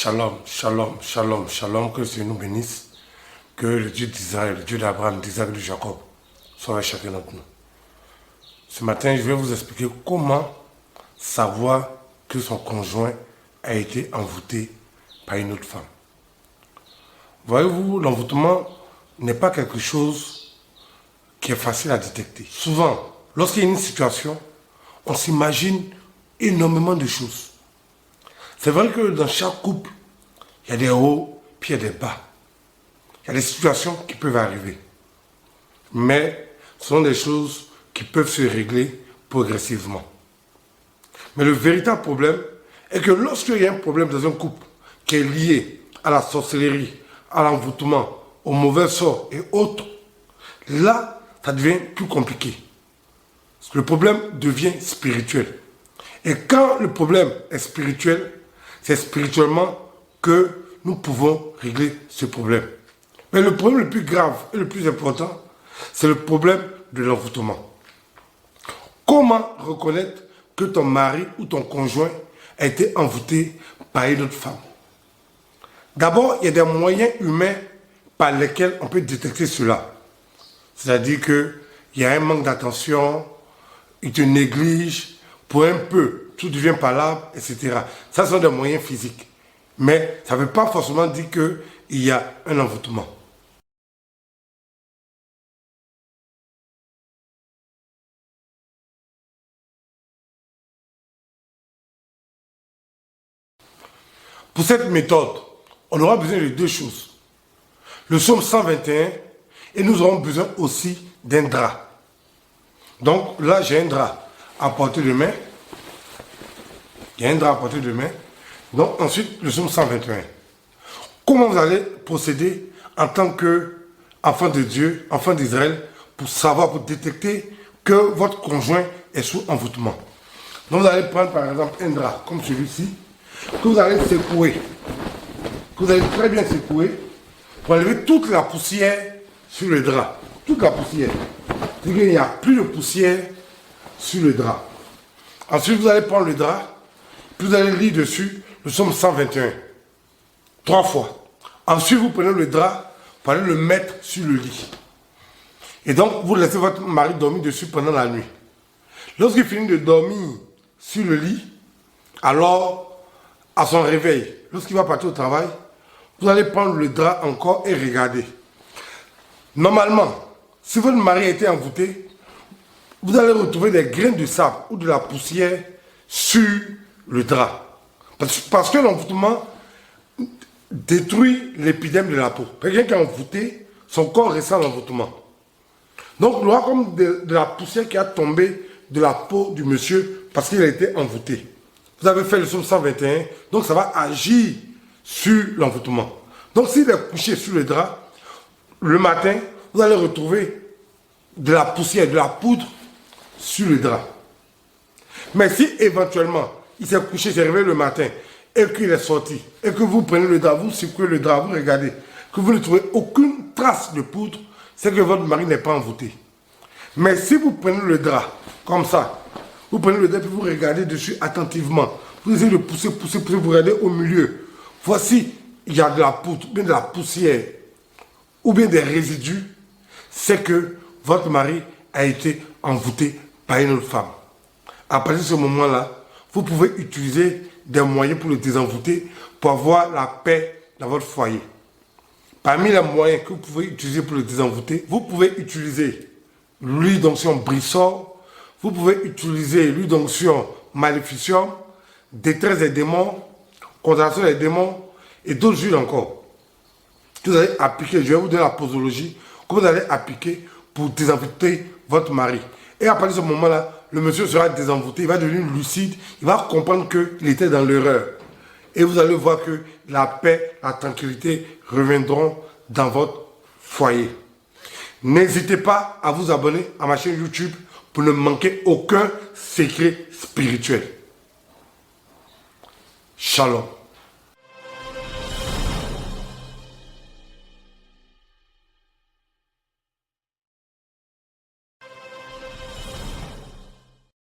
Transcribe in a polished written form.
Shalom, shalom, shalom, shalom, que le Seigneur nous bénisse, que le Dieu d'Israël, le Dieu d'Abraham, d'Isaac, de Jacob, soit avec chacun d'entre nous. Ce matin, je vais vous expliquer comment savoir que son conjoint a été envoûté par une autre femme. Voyez-vous, l'envoûtement n'est pas quelque chose qui est facile à détecter. Souvent, lorsqu'il y a une situation, on s'imagine énormément de choses. C'est vrai que dans chaque couple, il y a des hauts, puis il y a des bas. Il y a des situations qui peuvent arriver. Mais ce sont des choses qui peuvent se régler progressivement. Mais le véritable problème est que lorsqu'il y a un problème dans un couple qui est lié à la sorcellerie, à l'envoûtement, au mauvais sort et autres, là, ça devient plus compliqué. Le problème devient spirituel. Et quand le problème est spirituel, c'est spirituellement que nous pouvons régler ce problème. Mais le problème le plus grave et le plus important, c'est le problème de l'envoûtement. Comment reconnaître que ton mari ou ton conjoint a été envoûté par une autre femme? D'abord, il y a des moyens humains par lesquels on peut détecter cela. C'est-à-dire qu'il y a un manque d'attention, il te néglige, pour un peu, tout devient palable, etc. Ça, ce sont des moyens physiques. Mais ça ne veut pas forcément dire qu'il y a un envoûtement. Pour cette méthode, on aura besoin de deux choses. Le psaume 121 et nous aurons besoin aussi d'un drap. Donc là, j'ai un drap à portée de main. Il y a un drap à portée de main. Donc ensuite, le psaume 121. Comment vous allez procéder en tant qu'enfant de Dieu, enfant d'Israël, pour savoir, pour détecter que votre conjoint est sous envoûtement? Donc vous allez prendre par exemple un drap comme celui-ci, que vous allez secouer, que vous allez très bien secouer, pour enlever toute la poussière sur le drap. Toute la poussière. C'est-à-dire qu'il n'y a plus de poussière sur le drap. Ensuite, vous allez prendre le drap, puis vous allez lire dessus le psaume 121. 3 fois. Ensuite, vous prenez le drap pour aller le mettre sur le lit. Et donc, vous laissez votre mari dormir dessus pendant la nuit. Lorsqu'il finit de dormir sur le lit, alors, à son réveil, lorsqu'il va partir au travail, vous allez prendre le drap encore et regarder. Normalement, si votre mari a été envoûté, vous allez retrouver des grains de sable ou de la poussière sur le drap. Parce que l'envoûtement détruit l'épiderme de la peau. Quelqu'un qui est envoûté, son corps ressent l'envoûtement. Donc, il y aura comme de la poussière qui a tombé de la peau du monsieur parce qu'il a été envoûté. Vous avez fait le psaume 121, donc ça va agir sur l'envoûtement. Donc, s'il est couché sur le drap, le matin, vous allez retrouver de la poussière, de la poudre sur le drap. Mais si éventuellement, il s'est couché, s'est réveillé le matin et qu'il est sorti, et que vous prenez le drap, vous secouez le drap, vous regardez, que vous ne trouvez aucune trace de poudre, c'est que votre mari n'est pas envoûté. Mais si vous prenez le drap, comme ça, vous prenez le drap et vous regardez dessus attentivement, vous essayez de pousser, vous regardez au milieu. Voici, il y a de la poudre, bien de la poussière, ou bien des résidus, c'est que votre mari a été envoûté par une autre femme. À partir de ce moment-là, vous pouvez utiliser des moyens pour le désenvoûter, pour avoir la paix dans votre foyer. Parmi les moyens que vous pouvez utiliser pour le désenvoûter, vous pouvez utiliser l'huile d'onction Brissor, vous pouvez utiliser l'huile d'onction Maléficium, détresse des démons, condamnation des démons et d'autres huiles encore. Que vous allez appliquer, je vais vous donner la posologie, que vous allez appliquer pour désenvoûter votre mari. Et à partir de ce moment-là, le monsieur sera désenvoûté, il va devenir lucide, il va comprendre qu'il était dans l'erreur. Et vous allez voir que la paix, la tranquillité reviendront dans votre foyer. N'hésitez pas à vous abonner à ma chaîne YouTube pour ne manquer aucun secret spirituel. Shalom.